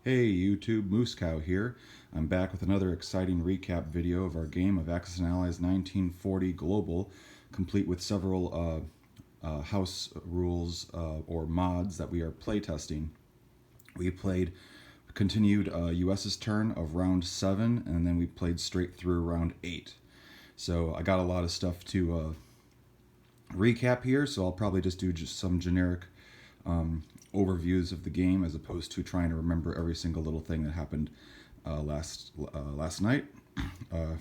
Hey YouTube, Moose Cow here. I'm back with another exciting recap video of our game of Axis and Allies 1940 Global, complete with several house rules or mods that we are playtesting. We continued US's turn of round 7, and then we played straight through round 8. So I got a lot of stuff to recap here, so I'll probably just do some generic overviews of the game as opposed to trying to remember every single little thing that happened last night.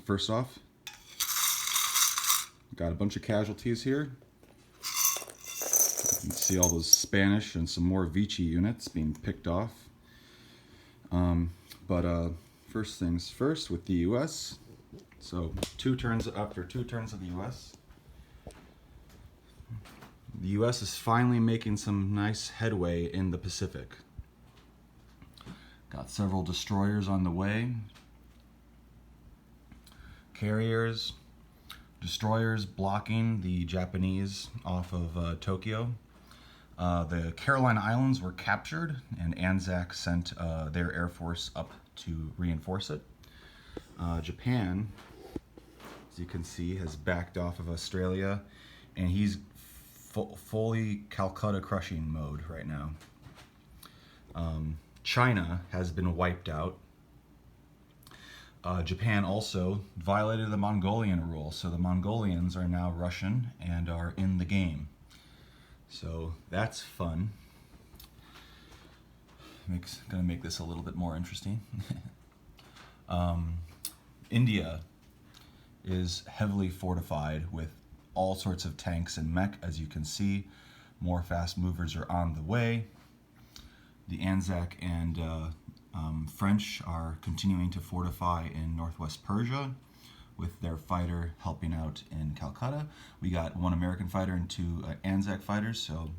First off, got a bunch of casualties here. You can see all those Spanish and some more Vichy units being picked off. First things first with the US. So after two turns of the US. The US is finally making some nice headway in the Pacific. Got several destroyers on the way. Carriers, destroyers blocking the Japanese off of Tokyo. The Caroline Islands were captured, and ANZAC sent their air force up to reinforce it. Japan, as you can see, has backed off of Australia, and he's fully Calcutta Crushing mode right now. China has been wiped out. Japan also violated the Mongolian rule, so the Mongolians are now Russian and are in the game. So that's fun. Gonna make this a little bit more interesting. India is heavily fortified with all sorts of tanks and mech, as you can see. More fast movers are on the way. The ANZAC and French are continuing to fortify in northwest Persia with their fighter helping out in Calcutta. We got one American fighter and two ANZAC fighters, so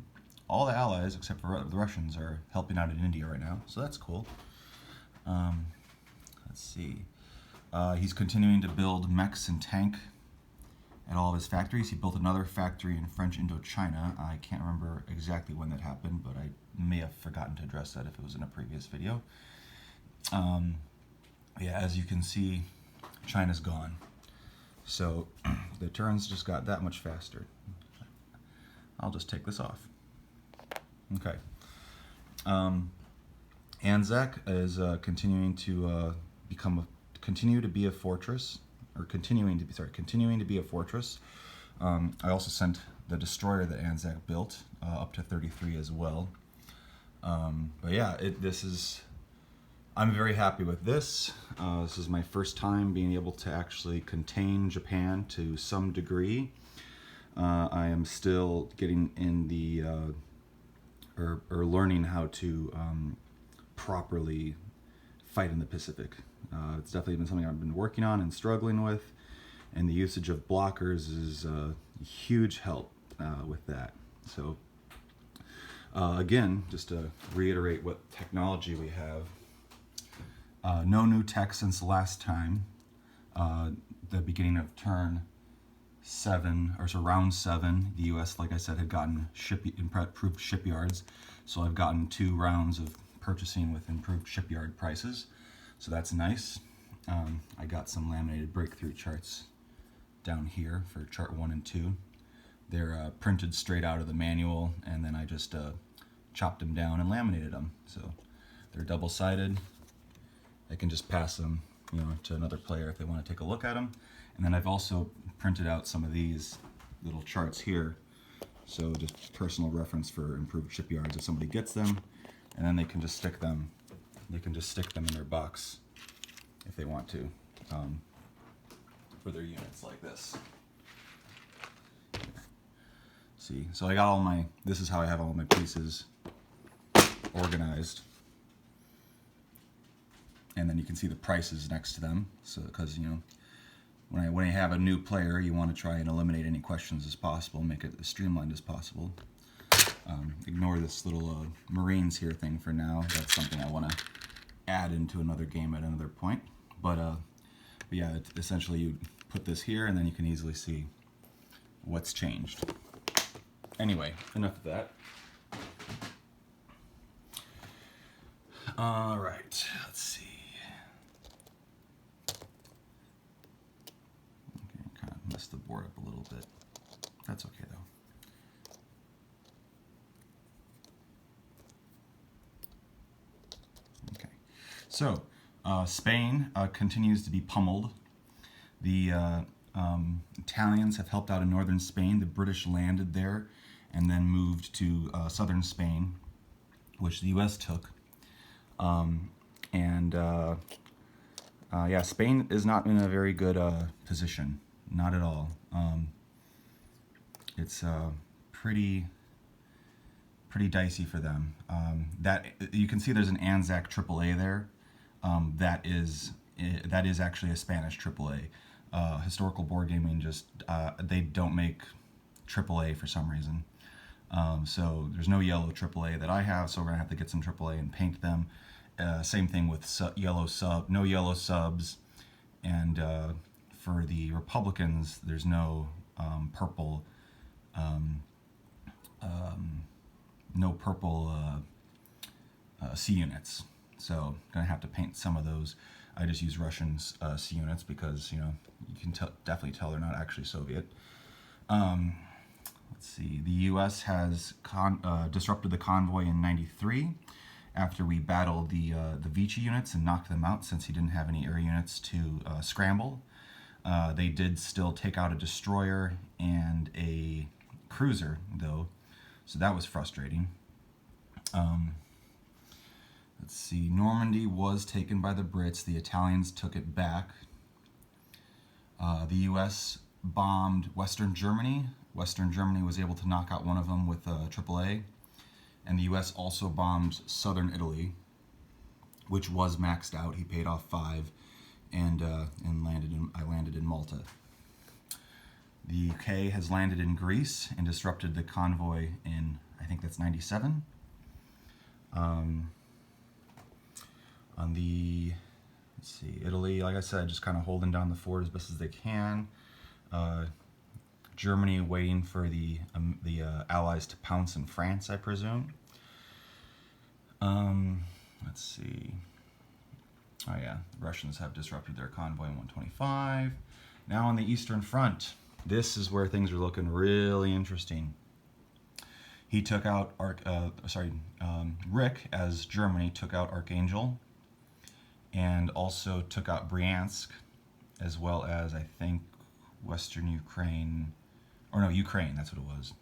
all the allies except for the Russians are helping out in India right now, so that's cool. Let's see. He's continuing to build mechs and tank at all of his factories. He built another factory in French Indochina. I can't remember exactly when that happened, but I may have forgotten to address that if it was in a previous video. Yeah, as you can see, China's gone. So the turns just got that much faster. I'll just take this off. Okay. ANZAC is continuing to continue to be a fortress. Continuing to be a fortress. I also sent the destroyer that ANZAC built up to 33 as well. But yeah, I'm very happy with this. This is my first time being able to actually contain Japan to some degree. I am still getting in the or learning how to properly fight in the Pacific. It's definitely been something I've been working on and struggling with, and the usage of blockers is a huge help with that. So again, just to reiterate what technology we have, no new tech since the last time, the beginning of turn 7, or so round 7, the US, like I said, had gotten improved shipyards, so I've gotten 2 rounds of purchasing with improved shipyard prices. So that's nice. I got some laminated breakthrough charts down here for chart 1 and 2. They're printed straight out of the manual, and then I just chopped them down and laminated them. So they're double-sided. I can just pass them, to another player if they want to take a look at them. And then I've also printed out some of these little charts here. So just personal reference for improved shipyards if somebody gets them, and then they can just stick them. They can just stick them in their box if they want to, for their units like this. See, so I got this is how I have all my pieces organized. And then you can see the prices next to them. So, because, when you have a new player, you want to try and eliminate any questions as possible, make it as streamlined as possible. Ignore this little Marines here thing for now. That's something I want to add into another game at another point. But yeah, essentially you put this here, and then you can easily see what's changed. Anyway, enough of that. All right, let's see. Okay, kind of messed the board up a little bit. That's okay though. Okay, so Spain continues to be pummeled. The Italians have helped out in northern Spain. The British landed there and then moved to southern Spain, which the U.S. took. Yeah, Spain is not in a very good position, not at all. It's pretty dicey for them. That you can see there's an ANZAC AAA there. That is actually a Spanish AAA. Historical board gaming just they don't make AAA for some reason. So there's no yellow AAA that I have, so we're gonna have to get some AAA and paint them. Same thing with no yellow subs, and for the Republicans, there's no purple, C units. So gonna have to paint some of those. I just use Russian C units because you can definitely tell they're not actually Soviet. Let's see. The U.S. has disrupted the convoy in '93 after we battled the Vichy units and knocked them out since he didn't have any air units to scramble. They did still take out a destroyer and a cruiser, though, so that was frustrating. Let's see. Normandy was taken by the Brits. The Italians took it back. The U.S. bombed Western Germany. Western Germany was able to knock out one of them with AAA. And the U.S. also bombed Southern Italy, which was maxed out. He paid off 5, and I landed in Malta. The U.K. has landed in Greece and disrupted the convoy in, I think that's '97. On the, let's see, Italy, like I said, just kind of holding down the fort as best as they can. Germany waiting for the Allies to pounce in France, I presume. Let's see. Oh yeah, the Russians have disrupted their convoy in 125. Now on the Eastern Front, this is where things are looking really interesting. He took out Rick, as Germany took out Archangel, and also took out Bryansk, as well as I think Western Ukraine, or no, Ukraine, that's what it was.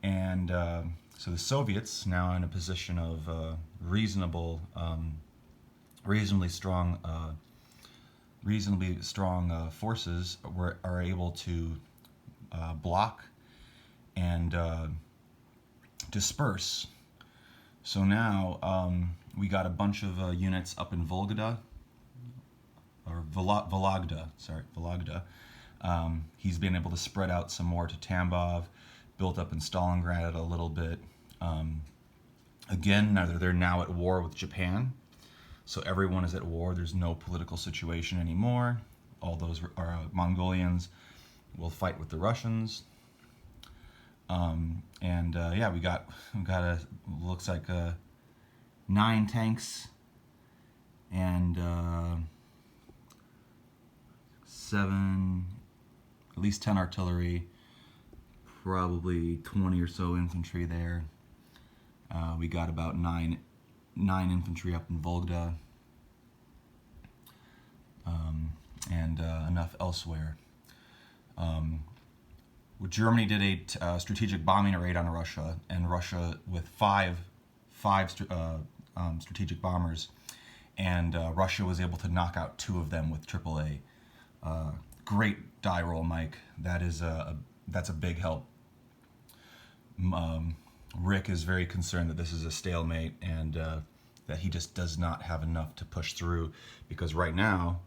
And so the Soviets, now in a position of reasonably strong forces, are able to block and disperse. So now we got a bunch of units up in Vologda. He's been able to spread out some more to Tambov, built up in Stalingrad a little bit. Again, they're now at war with Japan, so everyone is at war. There's no political situation anymore. All those Mongolians will fight with the Russians. Yeah, we got looks like 9 tanks and 7, at least 10 artillery, probably 20 or so infantry there. We got about 9 infantry up in Vologda, and enough elsewhere. Germany did a strategic bombing raid on Russia, and Russia with five strategic bombers, and Russia was able to knock out 2 of them with AAA. Great die roll, Mike. That's a big help. Rick is very concerned that this is a stalemate, and that he just does not have enough to push through, because right now,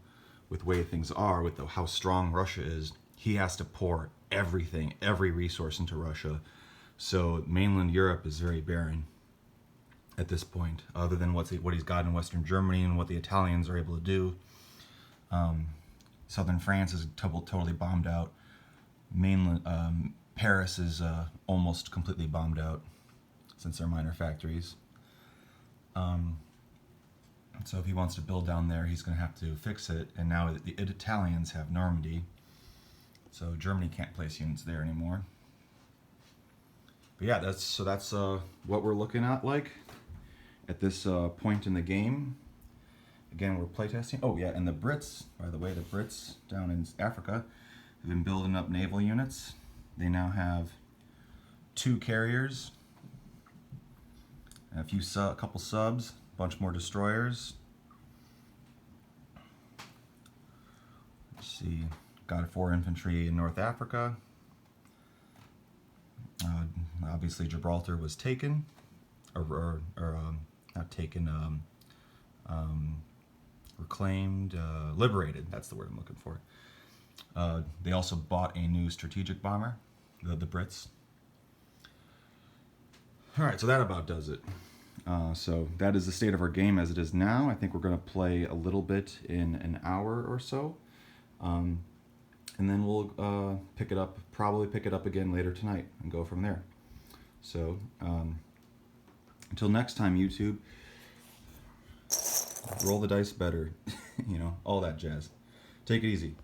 with the way things are, with how strong Russia is, he has to pour every resource into Russia. So mainland Europe is very barren at this point, other than what he's got in Western Germany and what the Italians are able to do. Southern France is totally bombed out. Mainland Paris is almost completely bombed out, since they're minor factories. So if he wants to build down there, he's going to have to fix it. And now the Italians have Normandy, so Germany can't place units there anymore. But yeah, that's what we're looking at at this point in the game. Again, we're playtesting. Oh yeah, and the Brits, by the way, the Brits down in Africa have been building up naval units. They now have 2 carriers, a couple subs, a bunch more destroyers. Let's see, got 4 infantry in North Africa. Obviously, Gibraltar was taken, or not taken, reclaimed, liberated. That's the word I'm looking for. They also bought a new strategic bomber, the Brits. All right, so that about does it. So that is the state of our game as it is now. I think we're going to play a little bit in an hour or so. And then we'll probably pick it up again later tonight and go from there. So until next time, YouTube, roll the dice better, all that jazz. Take it easy.